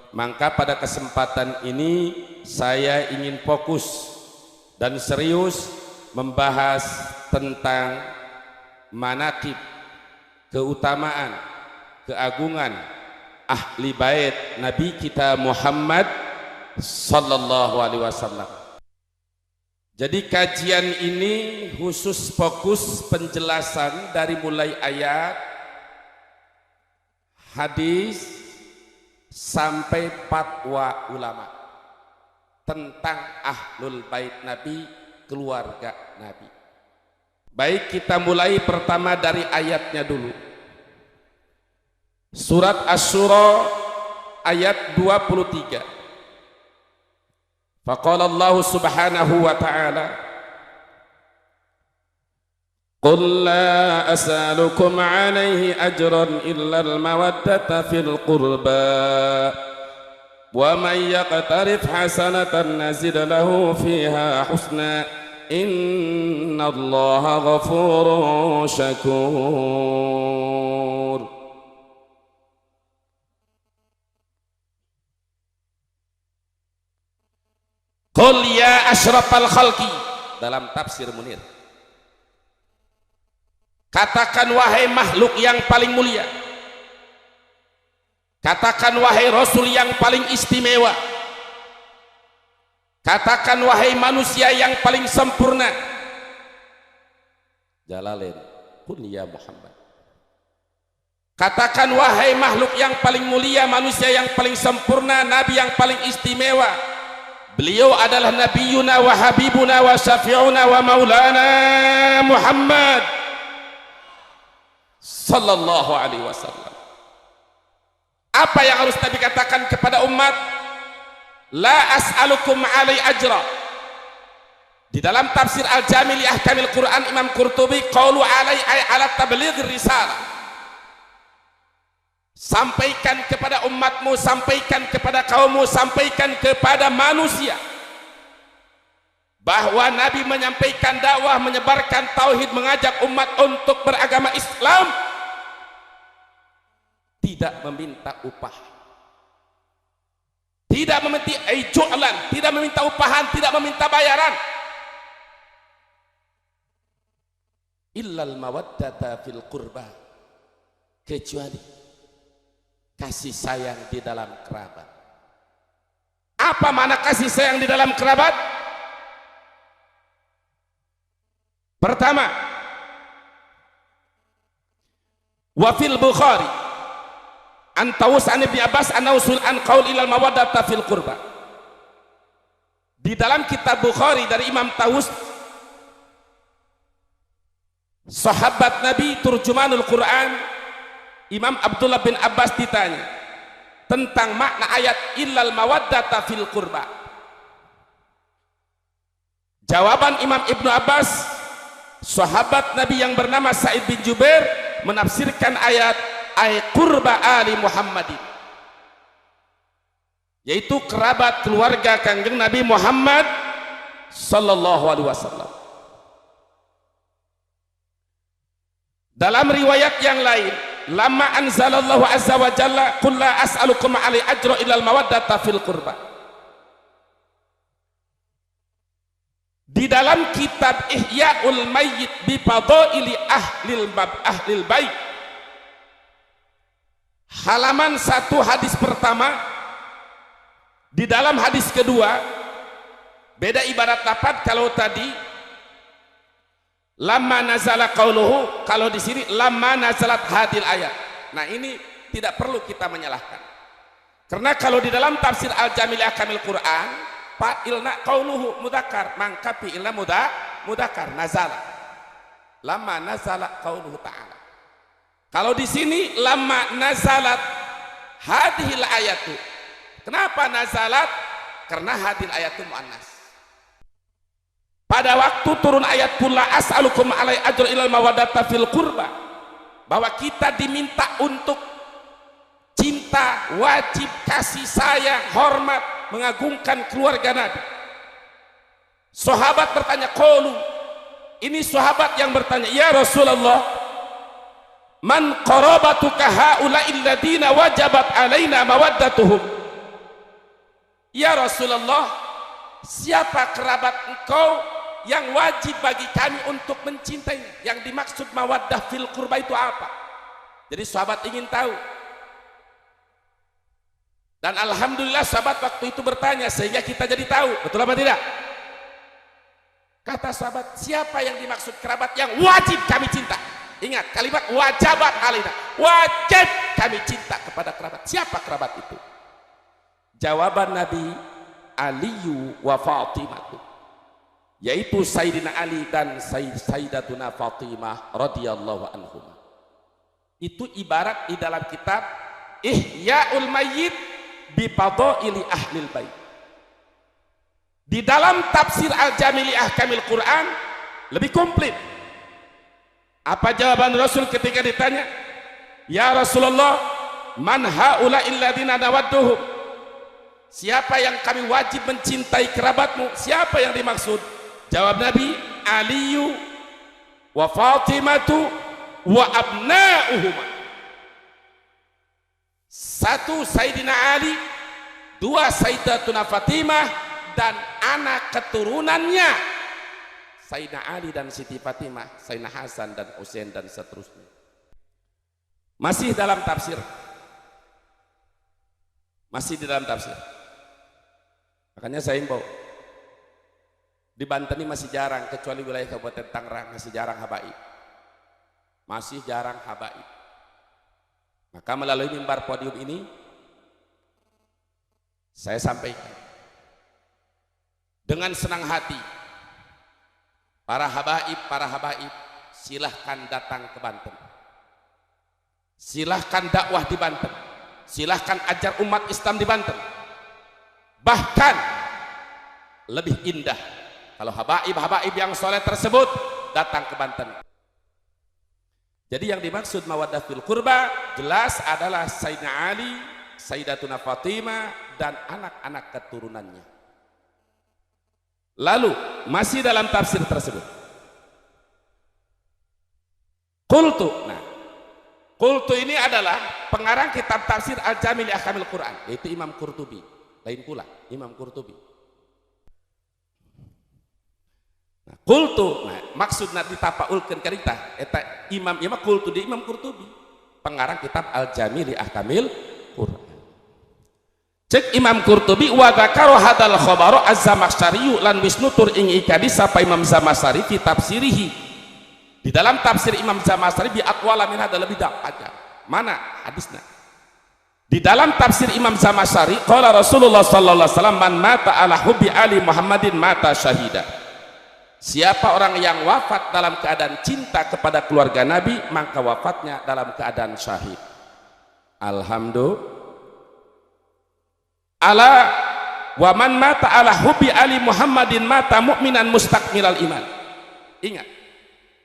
Maka pada kesempatan ini saya ingin fokus dan serius membahas tentang manaqib, keutamaan, keagungan ahli bait Nabi kita Muhammad sallallahu alaihi wasallam. Jadi kajian ini khusus fokus penjelasan dari mulai ayat, hadis sampai fatwa ulama tentang ahlul bait Nabi, keluarga Nabi. Baik, kita mulai pertama dari ayatnya dulu. Surat Asy-Syura ayat 23. Faqala Allah Subhanahu wa ta'ala, Qul la as'alukum alaihi ajran illa al-mawaddata fil qurba wa man yaqtarif hasanatan nazid lahu fiha husna inna Allaha ghafurun syakur. Qul ya asyrafal khalqi, dalam tafsir Munir, katakan wahai makhluk yang paling mulia, katakan wahai Rasul yang paling istimewa, katakan wahai manusia yang paling sempurna. Jalalain, Qul ya Muhammad, katakan wahai makhluk yang paling mulia, manusia yang paling sempurna, Nabi yang paling istimewa. Beliau adalah Nabiyuna wa Habibuna wa Syafi'una wa Maulana Muhammad sallallahu alaihi wasallam. Apa yang harus Nabi katakan kepada umat? La as'alukum alai ajra. Di dalam tafsir Al-Jami' li Ahkamil Quran Imam Qurtubi, qaulu alai ay ala tabligh risalah. Sampaikan kepada umatmu, sampaikan kepada kaummu, sampaikan kepada manusia bahwa Nabi menyampaikan dakwah, menyebarkan tauhid, mengajak umat untuk beragama Islam, tidak meminta upah, tidak meminta ju'lan, tidak meminta upahan, tidak meminta bayaran, illal mawaddata fil qurba, kecuali kasih sayang di dalam kerabat. Apa makna kasih sayang di dalam kerabat? Pertama, wa fil Bukhari an Tawus an Ibnu Abbas an usul an qaul ilal mawaddata fil qurba. Di dalam kitab Bukhari dari Imam Tawus, sahabat Nabi, turjumanul Quran, Imam Abdullah bin Abbas ditanya tentang makna ayat illal mawaddata fil qurba. Jawaban Imam Ibnu Abbas, sahabat Nabi yang bernama Sa'id bin Jubair, menafsirkan ayat ay qurba ali Muhammadin, yaitu kerabat keluarga Kanjeng Nabi Muhammad sallallahu alaihi wasallam. Dalam riwayat yang lain, lama anzalallahu azza wa jalla qul la as'alukum alai ajra illal mawaddata fil qurba. Di dalam kitab Ihya'ul Mayyit bi Fadaili ahlil bait, halaman 1 hadis pertama, di dalam hadis kedua beda ibarat lafaz. Kalau tadi lamma nazala qauluhu, kalau di sini lamma nazalat hadil ayat. Nah, ini tidak perlu kita menyalahkan, karena kalau di dalam tafsir Al-Jami' li Ahkamil Quran, fa'ilna qauluhu mudzakkar, maka fi'ilna mudzakkar nazala, lamma nazala qauluhu ta'ala. Kalau di sini lamma nazalat hadhil ayatu, kenapa nazalat? Karena hadil ayatu muannas. Pada waktu turun ayat kula as'alukum alai ajr ilal mawaddata fil qurba, bahwa kita diminta untuk cinta, wajib, kasih sayang, hormat, mengagungkan keluarga Nabi. Sahabat bertanya, qalu, ini sahabat yang bertanya, ya Rasulullah, man qarabatuka haula'il ladina wajabat alaina mawaddatuhum, Ya Rasulullah, siapa kerabat engkau yang wajib bagi kami untuk mencintainya? Yang dimaksud mawaddah fil qurba itu apa? Jadi sahabat ingin tahu. Dan alhamdulillah sahabat waktu itu bertanya sehingga kita jadi tahu. Betul apa tidak? Kata sahabat, siapa yang dimaksud kerabat yang wajib kami cinta? Ingat kalimat wajabat alaina. Wajib kami cinta kepada kerabat. Siapa kerabat itu? Jawaban Nabi, Aliyu wa Fatimah, yaitu Sayyidina Ali dan Sayyidatuna Fatimah radhiyallahu anhum. Itu ibarat di dalam kitab Ihya'ul Mayyit bi Fadaili Ahlil Bait. Di dalam tafsir Al-Jami' li Ahkamil Quran lebih komplit. Apa jawaban Rasul ketika ditanya, ya Rasulullah, man haula'il ladzina nawadduhum? Siapa yang kami wajib mencintai kerabatmu? Siapa yang dimaksud? Jawab Nabi, Aliyu wa Fatimatu wa abna'uhuma. Satu Sayyidina Ali, dua Sayyidatuna Fatimah, dan anak keturunannya Sayyidina Ali dan Siti Fatimah, Sayyidina Hasan dan Husain dan seterusnya. Masih dalam tafsir, masih di dalam tafsir. Makanya saya imbau, di Banten ini masih jarang, kecuali wilayah Kabupaten Tangerang masih jarang habaib, masih jarang habaib. Maka melalui mimbar podium ini saya sampaikan dengan senang hati, para habaib silahkan datang ke Banten, silahkan dakwah di Banten, silahkan ajar umat Islam di Banten. Bahkan lebih indah kalau habaib yang soleh tersebut datang ke Banten. Jadi yang dimaksud mawaddah fil qurba jelas adalah Sayyidina Ali, Sayyidatuna Fatimah, dan anak-anak keturunannya. Lalu masih dalam tafsir tersebut, Qultu ini adalah pengarang kitab tafsir Al-Jami' li Ahkamil Quran, yaitu Imam Qurtubi. Lain pula Imam Qurtubi. Qultu, maksudna ditapaulkeun karita eta imam ieu mah qultu di Imam Qurtubi, pengarang kitab Al-Jami' li Ahkamil Quran. Cek Imam Qurtubi, wa dzakara hadzal khabara Az-Zamakhsyari lan wisnutur ing ikadi sapa Imam Zamakhsyari fi tafsirihi. Di dalam tafsir Imam Zamakhsyari bi aqwala min hadzal bidah aja. Mana hadisna? Di dalam tafsir Imam Zamakhsyari qala Rasulullah sallallahu alaihi wasallam, man mata ala hubbi ali Muhammadin mata syahida. Siapa orang yang wafat dalam keadaan cinta kepada keluarga Nabi, maka wafatnya dalam keadaan syahid. Alhamdulillah. Ala wa man mata ala hubbi ali Muhammadin mata mu'minan mustakmilal iman. Ingat,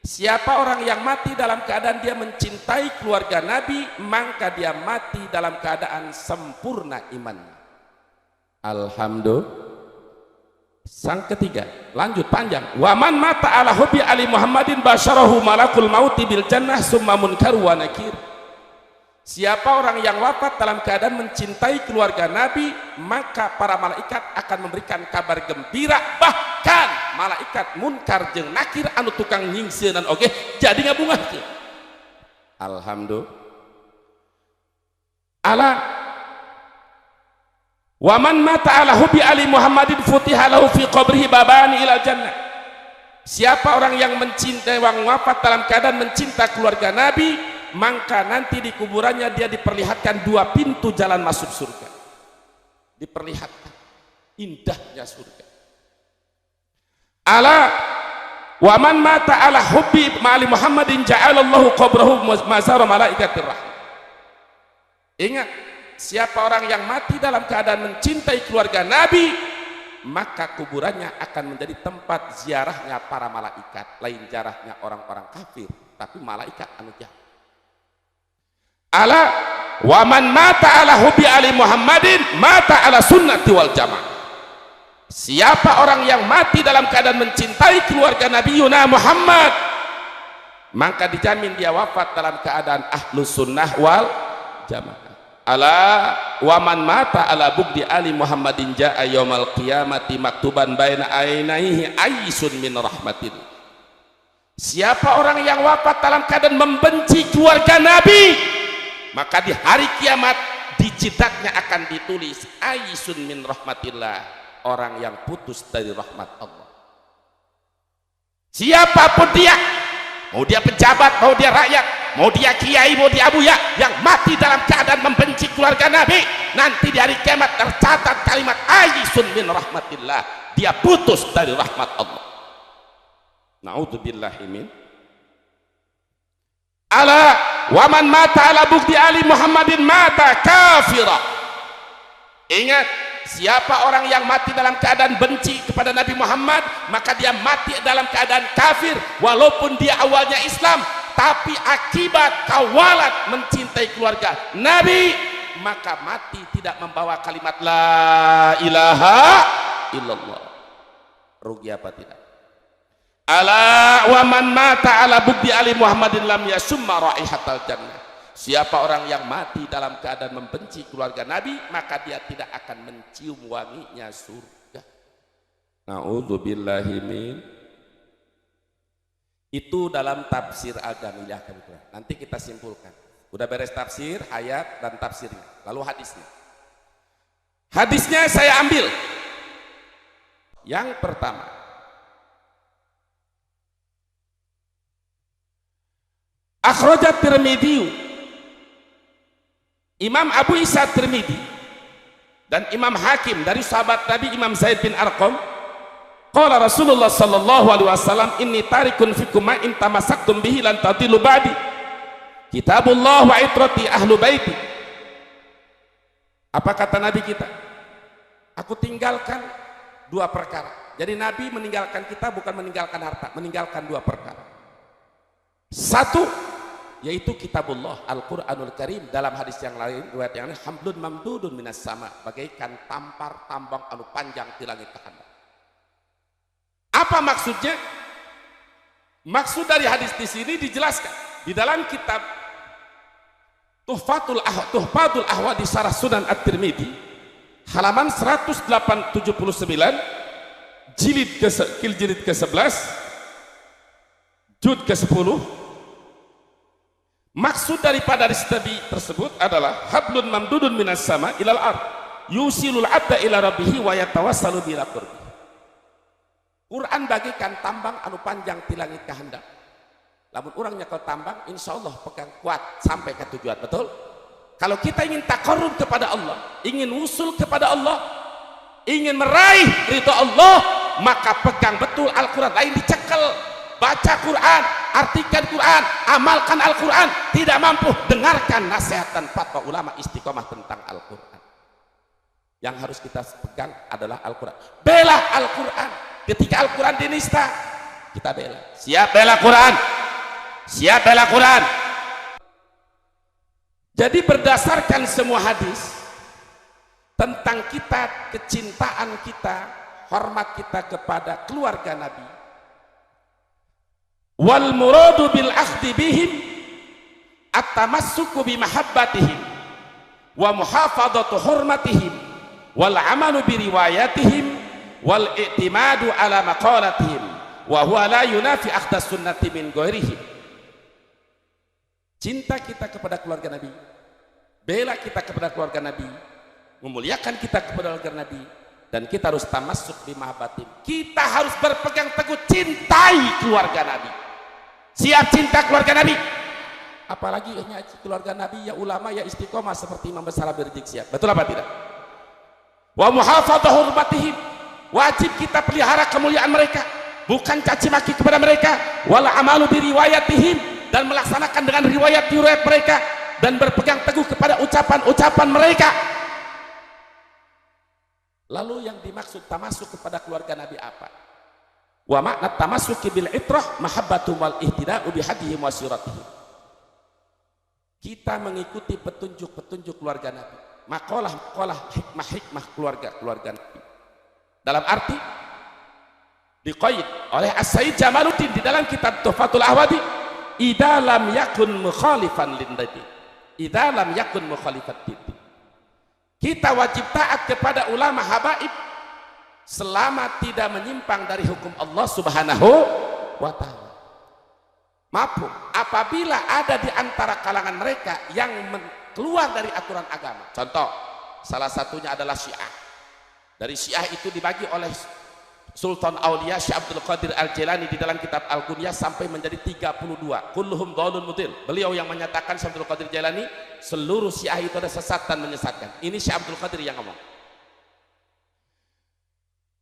siapa orang yang mati dalam keadaan dia mencintai keluarga Nabi, maka dia mati dalam keadaan sempurna imannya. Alhamdulillah. Sang ketiga, lanjut panjang. Wa man mata ala hubbi ali Muhammadin basyarahu malakul mauti bil jannah summa munkar wa nakir. Siapa orang yang wafat dalam keadaan mencintai keluarga Nabi, maka para malaikat akan memberikan kabar gembira, bahkan malaikat munkar jeung nakir anu tukang nyingseun oge jadi ngabungahkeun. Alhamdulillah. Ala wa man mata ala hubbi ali Muhammadin futiha lahu fi qabrihi babani ilal jannah. Siapa orang yang mencintai, yang wafat dalam keadaan mencinta keluarga Nabi, maka nanti di kuburannya dia diperlihatkan dua pintu jalan masuk surga. Diperlihatkan indahnya surga. Ala wa man mata ala hubbi ma'ali Muhammadin ja'alallahu qabrahu mazara malaikatir rahmah. Ingat, siapa orang yang mati dalam keadaan mencintai keluarga Nabi, maka kuburannya akan menjadi tempat ziarahnya para malaikat, lain ziarahnya orang-orang kafir, tapi malaikat anu jahat. Ala wa man mata ala hubbi ali Muhammadin mata ala sunnati wal jamaah. Siapa orang yang mati dalam keadaan mencintai keluarga Nabi Yuna Muhammad, maka dijamin dia wafat dalam keadaan ahlus sunnah wal jamaah. ala waman mata ala bugdi ali Muhammadin ja'a yaumal qiyamati maktuban baina ainaihi aisun min rahmatin. Siapa orang yang wafat dalam keadaan membenci keluarga Nabi, maka di hari kiamat di jidatnya akan ditulis aisun min rahmatillah, orang yang putus dari rahmat Allah. Siapapun dia, mau dia pejabat, mau dia rakyat, mau dia kiai, mau dia buya, yang mati dalam keadaan membenci keluarga Nabi, nanti di hari kiamat tercatat kalimat aisun min rahmatillah, dia putus dari rahmat Allah. Na'udzubillahi min. Ala waman mata ala bukti ali Muhammadin mata kafira. Ingat, siapa orang yang mati dalam keadaan benci kepada Nabi Muhammad, maka dia mati dalam keadaan kafir. Walaupun dia awalnya Islam, tapi akibat kawalat mencintai keluarga Nabi, maka mati tidak membawa kalimat la ilaha illallah. Rugi apa tidak? Ala wa man mata ala bukti ali Muhammadin lam yasumma raihatal jannah. Siapa orang yang mati dalam keadaan membenci keluarga Nabi, maka dia tidak akan mencium wanginya surga. Na'udzubillahi min. Itu dalam tafsir Al-Jamiliyah Kamil Quran. Nanti kita simpulkan. Udah beres tafsir, ayat dan tafsirnya. Lalu hadisnya. Hadisnya saya ambil. Yang pertama, akhrajat Tirmidzi, Imam Abu Isa Tirmidzi dan Imam Hakim dari sahabat Nabi Imam Zaid bin Arqam, qala Rasulullah sallallahu alaihi wasallam, inni tarikun fikum ma in tamassaktum bihi lan tadillu ba'di, kitabullah wa itrati ahlu baiti. Apa kata Nabi kita? Aku tinggalkan dua perkara. Jadi Nabi meninggalkan kita bukan meninggalkan harta, meninggalkan dua perkara. Satu, yaitu kitabullah Al-Quranul Karim. Dalam hadis yang lain, riwayat yang lain, hamdun mamdudun minas sama, bagaikan tampar tambang anu panjang di langit kehendak. Apa maksudnya? Maksud dari hadis di sini dijelaskan di dalam kitab Tuhfatul Ahwadi Syarah Sunan At-Tirmidzi, halaman 179, jilid ke-11, juz ke-10. Maksud daripada hadis tersebut adalah hablun mamdudun minas sama ilal ard yusilul abda ila rabbihi wa yatawassalu bila qurbi. Quran bagikan tambang anu panjang di langit kehendak. Lamun orang nyekel tambang, insyaallah pegang kuat sampai ke tujuan. Betul? Kalau kita ingin taqarrub kepada Allah, ingin usul kepada Allah, ingin meraih ridha Allah, maka pegang betul Al-Quran. Lain dicekel, baca Quran, artikan Quran, amalkan Al-Quran. Tidak mampu, dengarkan nasihat dan fatwa ulama istiqomah tentang Al-Quran. Yang harus kita pegang adalah Al-Quran. Bela Al-Quran. Ketika Al-Quran dinista, kita bela. Siap bela Quran, siap bela Quran. Jadi berdasarkan semua hadis tentang kita, kecintaan kita, hormat kita kepada keluarga Nabi, wal muradu bil akhdi bihim at-tamassuku bi mahabbatihim wa muhafadhatu hurmatihim wal amalu bi riwayatihim wal i'timadu ala maqalatihim wa huwa la yunafi akhdas sunnati min ghairihim. Cinta kita kepada keluarga Nabi, bela kita kepada keluarga Nabi, memuliakan kita kepada keluarga Nabi, dan kita harus tamassuk bi mahabbatim. Kita harus berpegang teguh cintai keluarga Nabi. Siap cinta keluarga Nabi, apalagi keluarga Nabi ya ulama ya istiqomah seperti Imam Besar Habib Rizik Syihab. Betul apa tidak? Wa muhafadzah hurmatihim, wajib kita pelihara kemuliaan mereka, bukan caci maki kepada mereka. Wal amalu bi riwayatihim, dan melaksanakan dengan riwayat-riwayat mereka, dan berpegang teguh kepada ucapan-ucapan mereka. Lalu yang dimaksud tamasuk kepada keluarga Nabi apa? Wa makna tamassuki bil itrah mahabbatu wal ihtida'u bihadihim wa siratihim. Kita mengikuti petunjuk-petunjuk keluarga Nabi, maqalah hikmah keluarga Nabi. Dalam arti diqaid oleh As-Sayyid Jamaluddin di dalam kitab Tuhfatul Ahwadi, idza lam yakun mukhalifan lin nabi, idza lam yakun mukhalifan lin nabi. Kita wajib taat kepada ulama habaib selama tidak menyimpang dari hukum Allah Subhanahu wa ta'ala. Mafhum? Apabila ada di antara kalangan mereka yang keluar dari aturan agama, contoh salah satunya adalah Syiah. Dari Syiah itu dibagi oleh Sultan Aulia Syekh Abdul Qadir Al-Jilani di dalam kitab Al-Kunyah sampai menjadi 32. Kulluhum dhalun mudil. Beliau yang menyatakan, Syekh Abdul Qadir Jilani, seluruh Syiah itu ada sesat dan menyesatkan. Ini Syekh Abdul Qadir yang ngomong.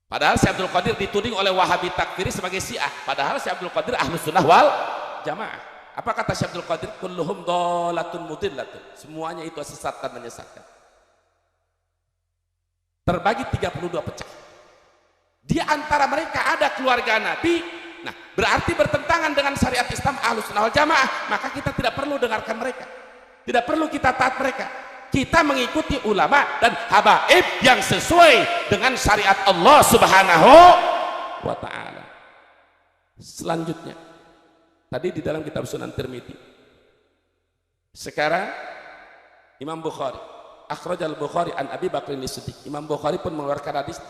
Padahal Syekh Abdul Qadir dituding oleh Wahabi takfiri sebagai Syiah. Padahal Syekh Abdul Qadir Ahlus Sunnah wal Jamaah. Apa kata Syekh Abdul Qadir? Kulluhum dhalatun mudillatun. Semuanya itu sesat dan menyesatkan. Terbagi 32 pecah. Di antara mereka ada keluarga Nabi. Nah, berarti bertentangan dengan syariat Islam Ahlus Sunnah wal Jamaah. Maka kita tidak perlu dengarkan mereka, tidak perlu kita taat mereka. Kita mengikuti ulama dan habaib yang sesuai dengan syariat Allah Subhanahu wa ta'ala. Selanjutnya, tadi di dalam kitab Sunan Tirmidzi. Sekarang Imam Bukhari, akhrajal Bukhari an Abi Bakr as-Siddiq. Imam Bukhari pun mengeluarkan hadis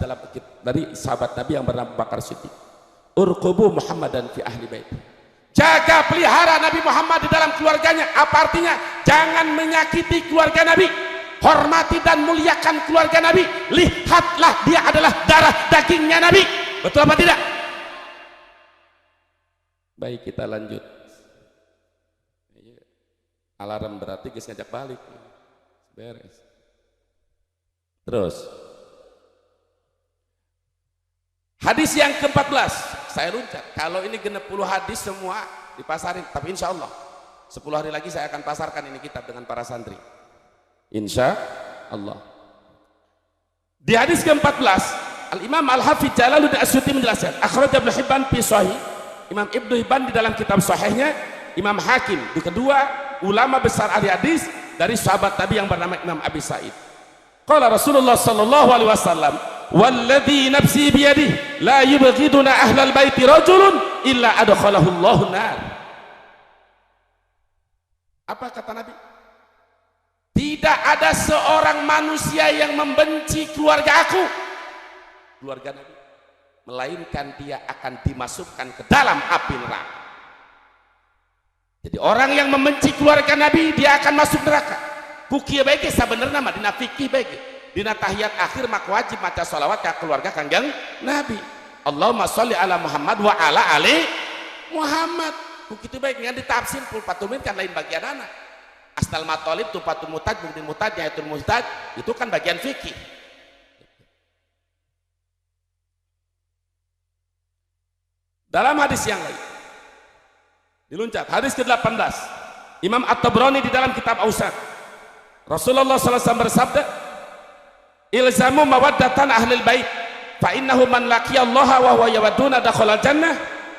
dari sahabat Nabi yang bernama Bakar Siddiq. Urqubu Muhammadan fi ahli bait. Jaga pelihara Nabi Muhammad di dalam keluarganya. Apa artinya? Jangan menyakiti keluarga Nabi. Hormati dan muliakan keluarga Nabi. Lihatlah dia adalah darah dagingnya Nabi. Betul apa tidak? Baik, kita lanjut. Alarm berarti guys ngajak balik. Beres. Terus hadis yang ke-14 saya loncat. Kalau ini genep 10 hadis semua dipasarin, tapi insya Allah 10 hari lagi saya akan pasarkan ini kitab dengan para santri, insya Allah. Di hadis ke-14 Al-Imam Al-Hafidz Jalaluddin As-Suyuti menjelaskan, akhraj Ibnu Hibban fi Sahih. Imam Ibnu Hibban di dalam kitab sahihnya, Imam Hakim di kedua ulama besar ahli hadis dari sahabat Nabi yang bernama Imam Abi Sa'id. Qala Rasulullah sallallahu alaihi wasallam, "Walladzi nafsi biyadihi la yubghiduna ahlal baiti rajulun illa adkhalahu Allahu nar." Apa kata Nabi? Tidak ada seorang manusia yang membenci keluarga aku, keluarga Nabi, melainkan dia akan dimasukkan ke dalam api neraka. Jadi orang yang membenci keluarga Nabi dia akan masuk neraka. Bukia baik sebenarnya mah dina fikih baik. Dina tahiyat akhir maka wajib maca sholawat ke keluarga Kangjeng Nabi. Allahumma sholli ala Muhammad wa ala ali Muhammad. Begitu baik ngan ditafsir pul patumin kan lain bagian anak. Asnal matolib tupatul mutad buktin mutad yaitul mustad itu kan bagian fikih. Dalam hadis yang lain diluncat, hadis ke-18 Imam At-Tabrani di dalam kitab Ausat, Rasulullah SAW bersabda, ilzamu mawaddatan ahlil bait fa innahu man laqiyallaha wa huwa yawadduna dakhala jannah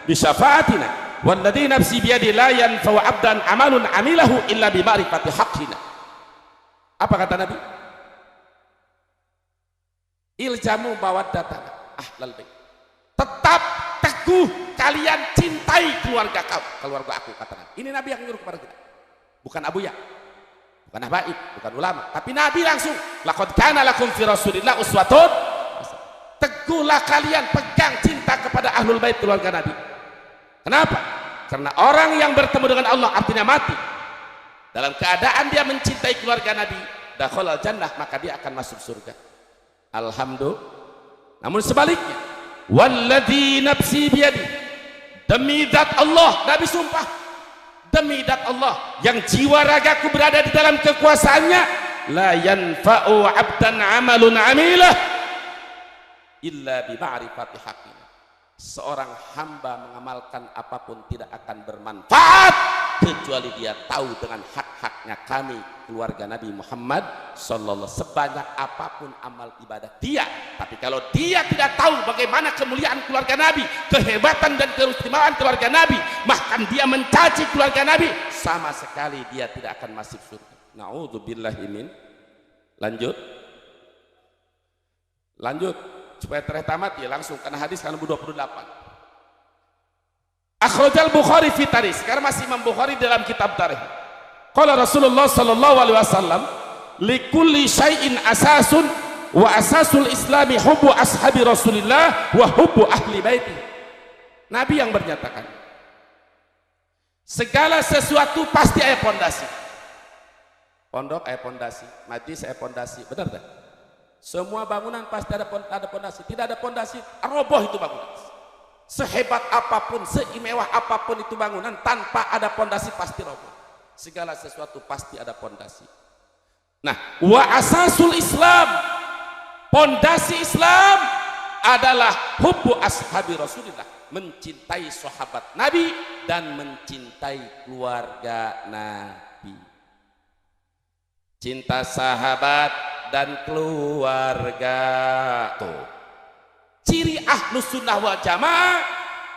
bi syafaatina walladzi nafsi bi yadi la yanfa'u 'abdan amalun 'amilahu illa bi ma'rifati haqqina. Apa kata Nabi? Ilzamu mawaddatan ahlil bait, tetap teguh kalian cintai keluarga kau, keluarga aku, kata Nabi. Ini Nabi yang nyuruh kepada kita, bukan Abuya, bukan habaib, bukan ulama, tapi Nabi langsung. Laqad kana lakum fi Rasulillah uswatun. Teguhlah kalian, pegang cinta kepada ahlul bait keluarga Nabi. Kenapa? Karena orang yang bertemu dengan Allah artinya mati dalam keadaan dia mencintai keluarga Nabi, dakhalal jannah, maka dia akan masuk surga. Alhamdulillah. Namun sebaliknya, walladzi nafsi biyadi, demi zat Allah, Nabi sumpah, demi zat Allah yang jiwa ragaku berada di dalam kekuasaannya, la yanfa'u 'abdan 'amalun 'amilah illa bi ma'rifati haqqina. Seorang hamba mengamalkan apapun tidak akan bermanfaat kecuali dia tahu dengan hak-haknya kami keluarga Nabi Muhammad sallallahu, sebanyak apapun amal ibadah dia, tapi kalau dia tidak tahu bagaimana kemuliaan keluarga Nabi, kehebatan dan keistimewaan keluarga Nabi, bahkan dia mencaci keluarga Nabi, sama sekali dia tidak akan masuk surga. Na'udzubillahi min. Lanjut supaya tertamat ya langsung karena hadis kan 28. Akhrajal Bukhari fi tarikh. Sekarang masih Imam Bukhari dalam kitab tarikh. Qala Rasulullah sallallahu alaihi wasallam, likulli syai'in asasun wa asasul islami hubbu ashabi Rasulillah wa hubbu ahli baiti. Nabi yang bernyatakan segala sesuatu pasti ada pondasi. Pondok ada pondasi, majlis ada pondasi, benar tak? Semua bangunan pasti ada pondasi. Tidak ada pondasi, roboh itu bangunan. Sehebat apapun, seimewah apapun itu bangunan, tanpa ada pondasi pasti roboh. Segala sesuatu pasti ada pondasi. Nah, wa asasul Islam, pondasi Islam adalah hubbu ashabi Rasulillah, mencintai sahabat Nabi dan mencintai keluarga Nabi. Cinta sahabat dan keluarga, tuh ciri ahlus sunnah wal jamaah,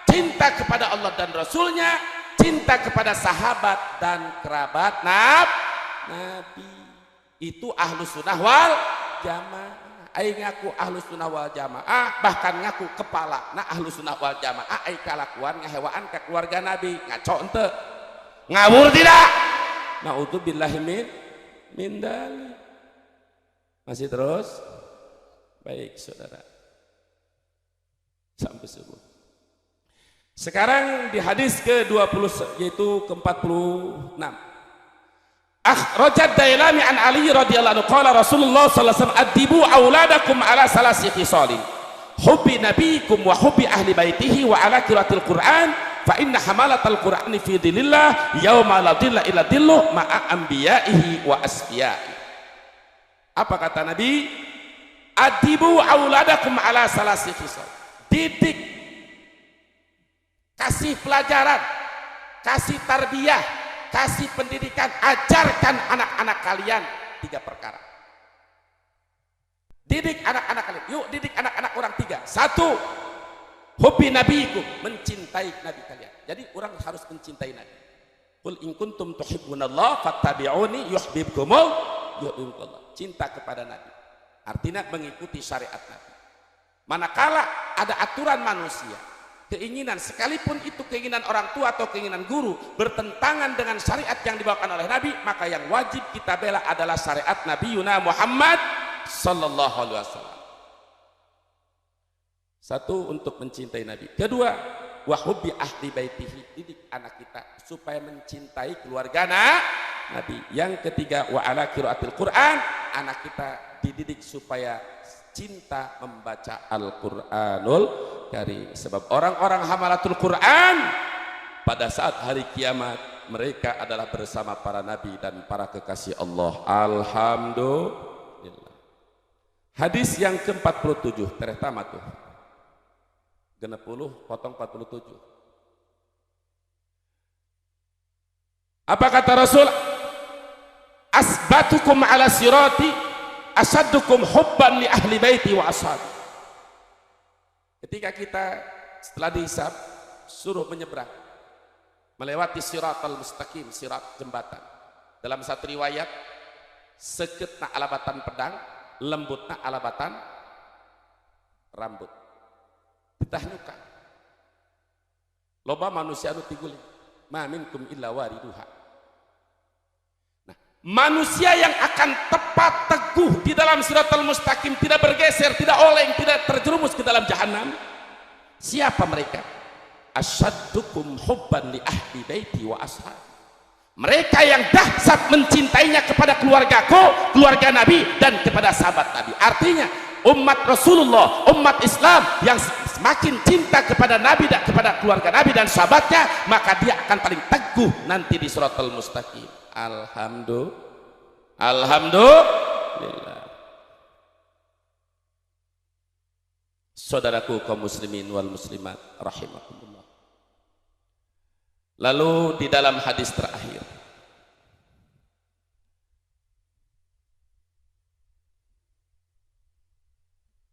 cinta kepada Allah dan Rasulnya, cinta kepada sahabat dan kerabat Nabi. Itu ahlus sunnah wal jamaah. Aing ngaku ahlus sunnah wal jamaah, bahkan ngaku kepala nah ahlus sunnah wal jamaah, aing kalakuan ngahewaan ke keluarga Nabi, ngaco ente, ngawur tidak? Naudzubillahi min dalik. Masih terus? Baik saudara, sampai subuh. Sekarang di hadis ke-20 yaitu ke-46. Akhrajad Dailami an Ali radhiyallahu anhu qala Rasulullah sallallahu alaihi wasallam adibu auladakum ala salasi khisalin hubbi nabiyikum wa hubbi ahli baitihi wa ala qiraatil Qur'an fa inna hamalatal Qur'ani fi dhillillah yauma la dhilla illa dhilluh ma'a anbiya'ihi wa asfiya'i. Apa kata Nabi? Adibu auladakum ala salasi khisal. Didik, kasih pelajaran, kasih tarbiyah, kasih pendidikan, ajarkan anak-anak kalian 3 perkara. Didik anak-anak kalian. Yuk didik anak-anak orang 3. 1, hubbi nabiyikum, mencintai nabi kalian. Jadi orang harus mencintai nabi. Qul in kuntum tuhibbunallah fattabi'uni yuhibbukumullah. Cinta kepada nabi artinya mengikuti syariat nabi. Manakala ada aturan manusia, keinginan sekalipun itu keinginan orang tua atau keinginan guru bertentangan dengan syariat yang dibawakan oleh nabi, maka yang wajib kita bela adalah syariat Nabi Yuna Muhammad sallallahu alaihi wasallam. 1, untuk mencintai nabi. 2, wa hubbi ahli baitihi, didik anak kita supaya mencintai keluarga Nabi. Yang 3, wa ala qiraatil Qur'an, anak kita dididik supaya cinta membaca Al-Qur'anul Karim. Sebab orang-orang hamalatul Qur'an pada saat hari kiamat mereka adalah bersama para nabi dan para kekasih Allah. Alhamdulillah. Hadis yang ke-47 tereh tamat tuh. 60 potong 47. Apa kata Rasul? Asbatukum ala sirati asaddukum hubban li ahli baiti wa ashabi. Ketika kita setelah dihisab suruh menyeberang melewati siratal mustaqim, sirat jembatan. Dalam satu riwayat seketna alabatan pedang, lembutna alabatan rambut. Ditahnyukan loba manusia anu tiguling ma minkum illa wariduha. Manusia yang akan tepat teguh di dalam siratal mustaqim, tidak bergeser, tidak oleng, tidak terjerumus ke dalam jahanam. Siapa mereka? Asyaddukum hubban li ahli baiti wa ashab. Mereka yang dahsyat mencintainya kepada keluargaku, keluarga Nabi dan kepada sahabat Nabi. Artinya umat Rasulullah, umat Islam yang semakin cinta kepada Nabi dan kepada keluarga Nabi dan sahabatnya, maka dia akan paling teguh nanti di siratal mustaqim. Alhamdulillah. Saudaraku kaum muslimin wal muslimat rahimakumullah. Lalu di dalam hadis terakhir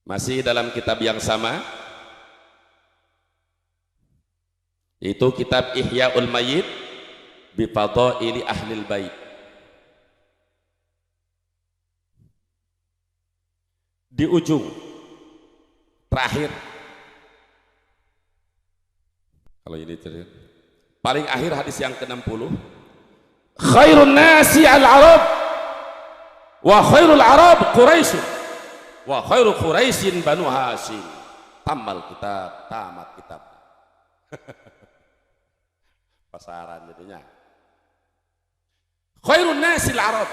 masih dalam kitab yang sama, yaitu kitab Ihya'ul Mayyit bi Fadaili Ahlil Bait. Di ujung terakhir, kalau ini paling akhir hadis yang ke-60, khairun nasi al-arab Wa khairul Arab Quraisy wa khairu Quraisyin Banu Hashim. Tamal kitab, tamat kitab. Pasaran jadinya. Khairun nasil Arab.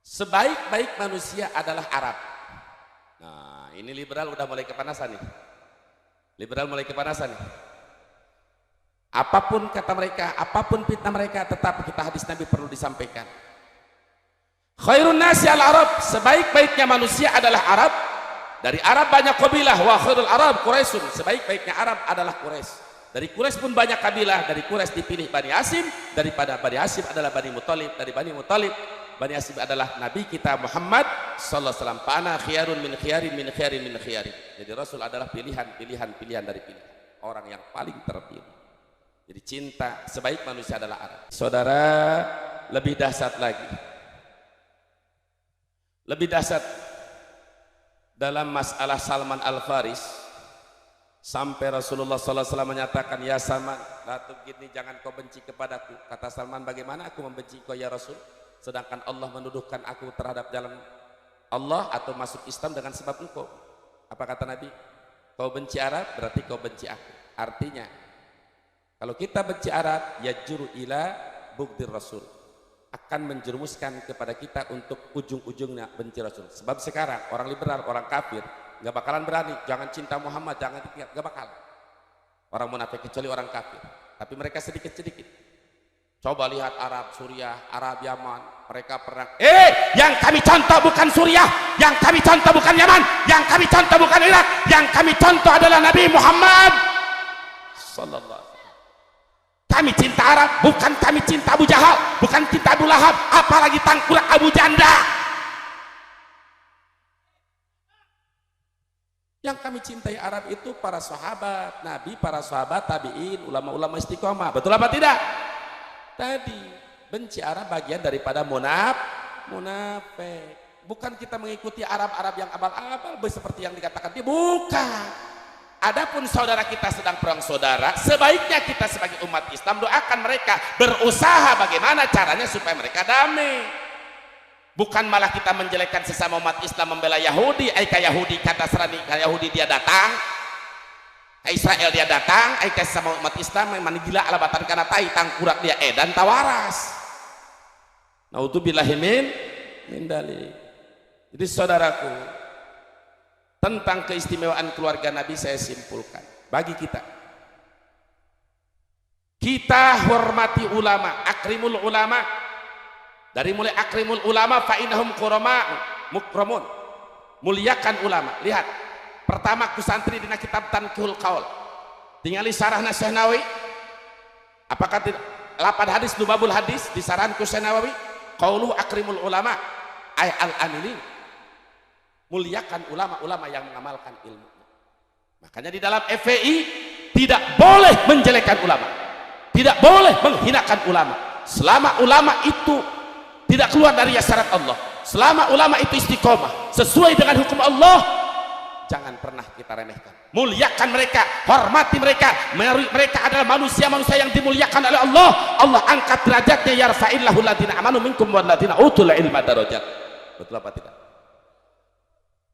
Sebaik-baik manusia adalah Arab. Nah, ini liberal udah mulai kepanasan nih. Liberal mulai kepanasan nih. Apapun kata mereka, apapun fitnah mereka, tetap kita hadis Nabi perlu disampaikan. Khairun nasi al-Arab, sebaik-baiknya manusia adalah Arab. Dari Arab banyak kabilah. Wa khairul Arab Quraisyun, sebaik-baiknya Arab adalah Quraisy. Dari Quraisy pun banyak kabilah. Dari Quraisy dipilih Bani Hasyim, daripada Bani Hasyim adalah Bani Muthalib, dari Bani Muthalib Bani Hasyim adalah Nabi kita Muhammad sallallahu alaihi wasallam. Pana khiyarun min khiyarin min khiyarin min khiyarin. Jadi Rasul adalah pilihan dari pilihan. Orang yang paling terpilih. Jadi cinta sebaik manusia adalah Arab. Saudara, lebih dahsyat lagi. Lebih dahsyat dalam masalah Salman Al-Faris, sampai Rasulullah sallallahu alaihi wasallam menyatakan, ya Salman, la tubghidni, jangan kau benci kepadaku. Kata Salman, bagaimana aku membenci kau ya Rasul, sedangkan Allah menuduhkan aku terhadap jalan Allah atau masuk Islam dengan sebab engkau. Apa kata Nabi? Kau benci Arab, berarti kau benci aku. Artinya, kalau kita benci Arab, ya juru ila bugdir Rasul, akan menjerumuskan kepada kita untuk ujung-ujungnya benci Rasul. Sebab sekarang orang liberal, orang kafir nggak bakalan berani, jangan cinta Muhammad, jangan diingat, nggak bakal. Orang munafik kecuali orang kafir, tapi mereka sedikit-sedikit. Coba lihat Arab Suriah, Arab Yaman, mereka pernah. Yang kami contoh bukan Suriah, yang kami contoh bukan Yaman, yang kami contoh bukan Irak, yang kami contoh adalah Nabi Muhammad sallallahu alaihi wasallam. Kami cinta Arab, bukan kami cinta Abu Jahal, bukan cinta Abu Lahab, apalagi tangkurak Abu Janda. Yang kami cintai Arab itu para sahabat Nabi, para sahabat tabi'in, ulama-ulama istiqomah. Betul apa tidak? Tadi benci Arab bagian daripada munafik. Bukan kita mengikuti Arab-Arab yang abal-abal seperti yang dikatakan dia, bukan. Adapun saudara kita sedang perang saudara, sebaiknya kita sebagai umat Islam doakan mereka, berusaha bagaimana caranya supaya mereka damai. Bukan malah kita menjelekkan sesama umat Islam, membela Yahudi, aika Yahudi kata serani, Yahudi dia datang, Israel dia datang, aika sesama umat Islam memang gila alabatan karena tai tangkurak dia edan tawaras. Naudzubillahi min dalik. Jadi saudaraku, tentang keistimewaan keluarga Nabi saya simpulkan, bagi kita hormati ulama, akrimul ulama. Dari mulai akrimul ulama fa innahum qurama'u mukramun, muliakan ulama. Lihat, pertama kusantri dina kitab Tanqihul Qaul, tingali sarahna Syekh Nawawi. Apakah 8 hadis lubabul hadis disarahan ku Syekh Nawawi, qaulu akrimul ulama ay al-amilin, muliakan ulama-ulama yang mengamalkan ilmu. Makanya di dalam FPI tidak boleh menjelekkan ulama, tidak boleh menghinakan ulama. Selama ulama itu tidak keluar dari syarat Allah, selama ulama itu istiqomah sesuai dengan hukum Allah, jangan pernah kita remehkan. Muliakan mereka, hormati mereka. Mereka adalah manusia-manusia yang dimuliakan oleh Allah. Allah angkat derajatnya, yarfa'illahu alladziina amanu minkum walladziina utul ilma darajat. Betul apa tidak?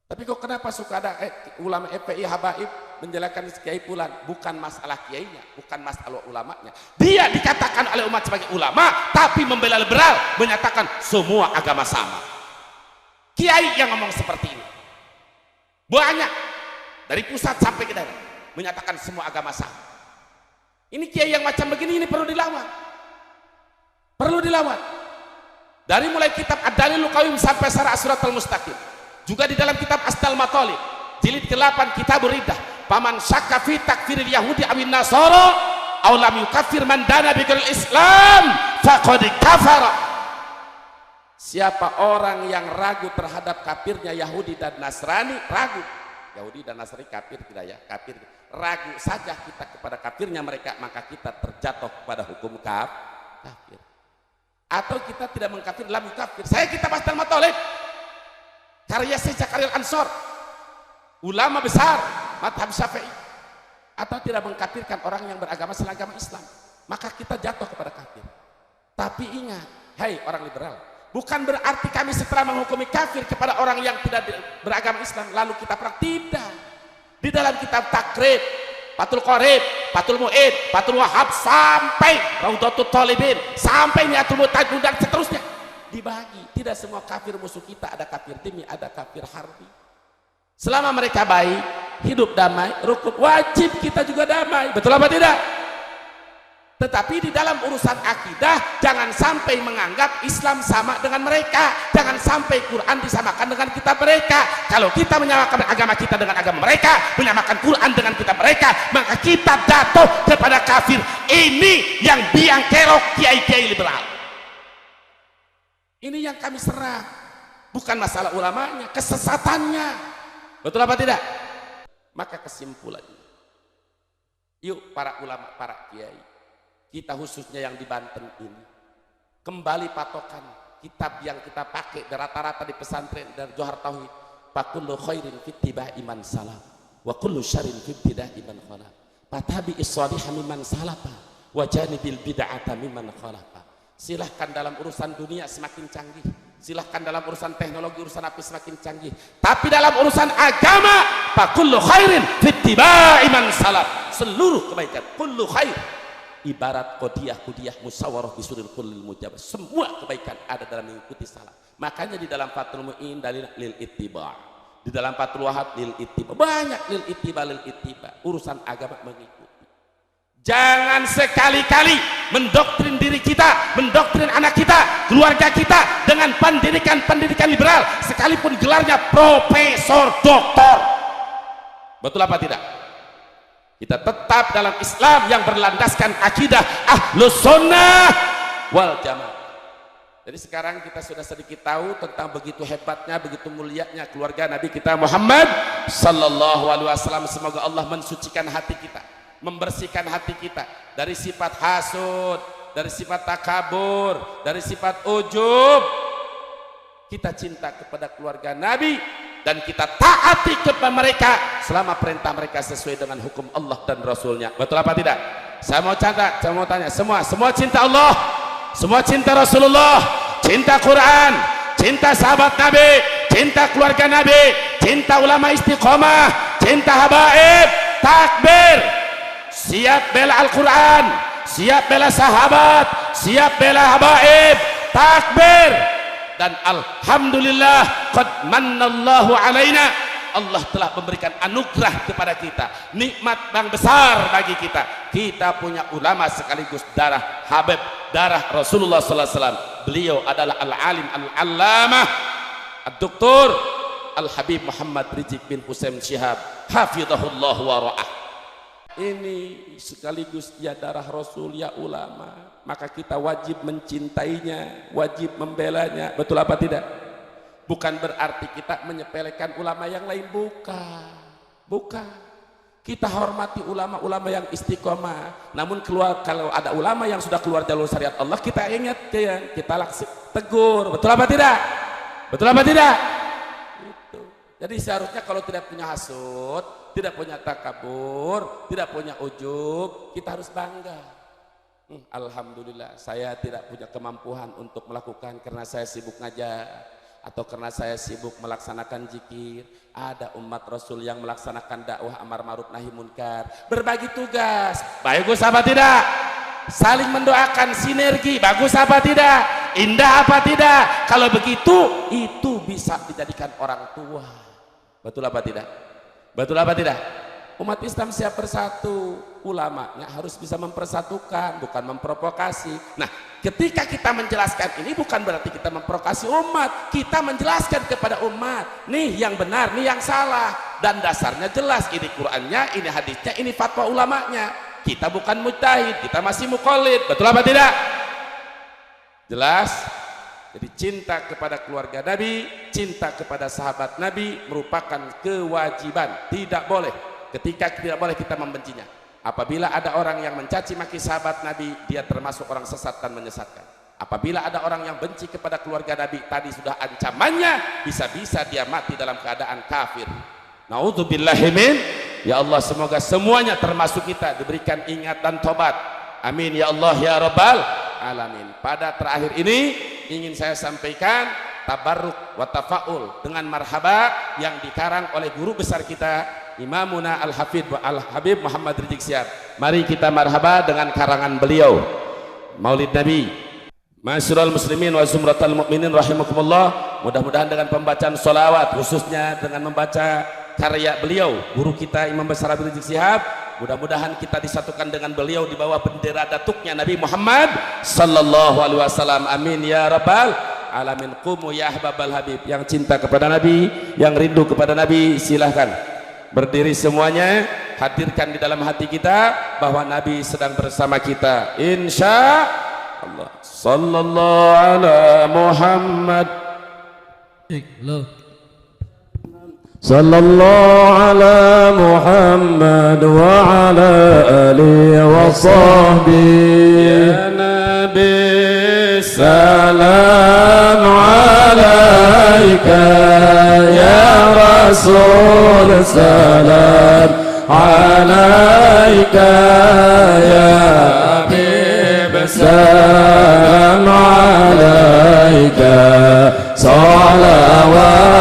Tapi kok kenapa suka ada ulama FPI habaib menjelaskan Kiai Fulan? Bukan masalah kiainya, bukan masalah ulamanya. Dia dikatakan oleh umat sebagai ulama, tapi membela liberal, menyatakan semua agama sama. Kiai yang ngomong seperti ini banyak, dari pusat sampai ke daerah, menyatakan semua agama sama. Ini kiai yang macam begini, ini perlu dilawan, perlu dilawan. Dari mulai kitab Ad-Dalilul Qawim sampai Syarah As-Siratal Mustaqim. Juga di dalam kitab Asdal Matalib jilid ke-8 Kitabur Riddah, paman syakka fi takfiril yahudi awin nasara aw lam yukaffir man dana bigil Islam faqad kafara. Siapa orang yang ragu terhadap kafirnya Yahudi dan Nasrani, ragu Yahudi dan Nasrani kafir tidak ya, kafir, ragu saja kita kepada kafirnya mereka, maka kita terjatuh pada hukum kafir. Atau kita tidak mengkafir, lam yukafir. Saya kitab Asdal Matalib karya Syekh Zakariyal Ansor, ulama besar mazhab Syafi'i, atau tidak mengkafirkan orang yang beragama selain agama Islam, maka kita jatuh kepada kafir. Tapi ingat, hai orang liberal, Bukan berarti kami setelah menghukumi kafir kepada orang yang tidak beragama Islam lalu kita perang. Tidak. Di dalam kitab Takrib, Fathul Qorib, Fathul Mu'id, Fathul Wahab, sampai Raudatul Talibin, sampai Niatul Mutajid dan seterusnya dibagi. Tidak semua kafir musuh kita, ada kafir dimi, ada kafir harbi. Selama mereka baik, hidup damai, rukun, wajib kita juga damai. Betul apa tidak? Tetapi di dalam urusan akidah jangan sampai menganggap Islam sama dengan mereka, jangan sampai Quran disamakan dengan kitab mereka. Kalau kita menyamakan agama kita dengan agama mereka, menyamakan Quran dengan kitab mereka, maka kita jatuh kepada kafir. Ini yang biang kerok kiai-kiai liberal. Ini yang kami serang, bukan masalah ulamanya, kesesatannya. Betul apa tidak? Maka kesimpulannya, yuk para ulama, para kiai, kita khususnya yang di Banten ini, kembali patokan kitab yang kita pakai rata-rata di pesantren dari Johar Tauhid. Fakullu khairin fittiba'i man salam wa kullu syarrin fittiba'i man khalaf. Fatabi'is shaliha mimman salafa wa janibil bid'ata mimman khalafa. Silahkan dalam urusan dunia semakin canggih, silahkan dalam urusan teknologi, urusan apa semakin canggih, tapi dalam urusan agama fakullu khairin fittiba'i man salaf. Seluruh kebaikan, kullu khair, ibarat qodiyah musyawarah bisuril kullil mujabah, semua kebaikan ada dalam mengikuti salaf. Makanya di dalam Fathul Mu'in dalil lil ittiba', di dalam Fathul Wahab lil ittiba', banyak lil ittiba', urusan agama mengikuti. Jangan sekali-kali mendoktrin diri kita, mendoktrin anak kita, keluarga kita dengan pendidikan liberal, sekalipun gelarnya profesor, doktor. Betul apa tidak? Kita tetap dalam Islam yang berlandaskan akidah Ahlus Sunnah wal Jamaah. Jadi sekarang kita sudah sedikit tahu tentang begitu hebatnya, begitu mulianya keluarga Nabi kita Muhammad sallallahu alaihi wasallam. Semoga Allah mensucikan hati kita, membersihkan hati kita dari sifat hasud, dari sifat takabur, dari sifat ujub. Kita cinta kepada keluarga Nabi dan kita taati kepada mereka selama perintah mereka sesuai dengan hukum Allah dan Rasulnya. Betul apa tidak? Saya mau tanya, semua cinta Allah, semua cinta Rasulullah, cinta Quran, cinta sahabat Nabi, cinta keluarga Nabi, cinta ulama istiqomah, cinta habaib, takbir, siap bela Al-Quran, siap bela sahabat, siap bela habaib, takbir. Dan alhamdulillah qad mannallahu alaina, Allah telah memberikan anugerah kepada kita, nikmat yang besar bagi kita. Kita punya ulama sekaligus darah Habib, darah Rasulullah sallallahu alaihi wasallam. Beliau adalah al-alim al-allamah ad-doktor Al-Habib Muhammad Rizik bin Husain Syihab hafizahullah wa ra'ah. Ini sekaligus ya darah Rasul, ya ulama, maka kita wajib mencintainya, wajib membelanya. Betul apa tidak? Bukan berarti kita menyepelekan ulama yang lain, bukan. Kita hormati ulama-ulama yang istiqomah. Namun kalau ada ulama yang sudah keluar jalur syariat Allah, kita ingat, kita tegur. Betul apa tidak? Betul apa tidak? Itu. Jadi seharusnya kalau tidak punya hasud, tidak punya takabur, tidak punya ujub, kita harus bangga. Alhamdulillah, saya tidak punya kemampuan untuk melakukan karena saya sibuk ngajar atau karena saya sibuk melaksanakan zikir. Ada umat Rasul yang melaksanakan dakwah amar ma'ruf nahi munkar, berbagi tugas. Bagus apa tidak? Saling mendoakan, sinergi. Bagus apa tidak? Indah apa tidak? Kalau begitu, itu bisa dijadikan orang tua. Betul apa tidak? Betul apa tidak? Umat Islam siap bersatu, ulamanya harus bisa mempersatukan, bukan memprovokasi. Nah, ketika kita menjelaskan ini bukan berarti kita memprovokasi umat, kita menjelaskan kepada umat, nih yang benar, nih yang salah, dan dasarnya jelas, ini Qur'annya, ini hadisnya, ini fatwa ulamanya. Kita bukan mujtahid, kita masih muqallid. Betul apa tidak? Jelas? Jadi cinta kepada keluarga Nabi, cinta kepada sahabat Nabi merupakan kewajiban. Tidak boleh, tidak boleh kita membencinya. Apabila ada orang yang mencaci maki sahabat Nabi, dia termasuk orang sesat dan menyesatkan. Apabila ada orang yang benci kepada keluarga Nabi, tadi sudah ancamannya, bisa-bisa dia mati dalam keadaan kafir. Naudzubillahi min. Ya Allah, semoga semuanya termasuk kita diberikan ingat dan tobat. Amin ya Allah ya Rabbal alamin. Pada terakhir ini ingin saya sampaikan tabarruk wa tafaul dengan marhaba yang dikarang oleh guru besar kita Imamuna Al-Habib Muhammad Rizik Syihab. Mari kita marhaba dengan karangan beliau Maulid Nabi. Masyarul muslimin wa zumratal mu'minin rahimakumullah. Mudah-mudahan dengan pembacaan sholawat, khususnya dengan membaca karya beliau guru kita Imam besar Habib Rizik Syihab, mudah-mudahan kita disatukan dengan beliau di bawah bendera datuknya Nabi Muhammad sallallahu alaihi wasallam. Amin ya rabbal alamin. Qumu ya ahbabal habib, yang cinta kepada Nabi, yang rindu kepada Nabi, silahkan berdiri semuanya. Hadirkan di dalam hati kita bahwa Nabi sedang bersama kita, insya Allah. Sallallahu ala Muhammad. Sallallahu ala Muhammad wa ala alihi wa sahbihi. Ya Nabi salam alaika, ya Rasul salam alaika, ya Habib salam alaika, salawat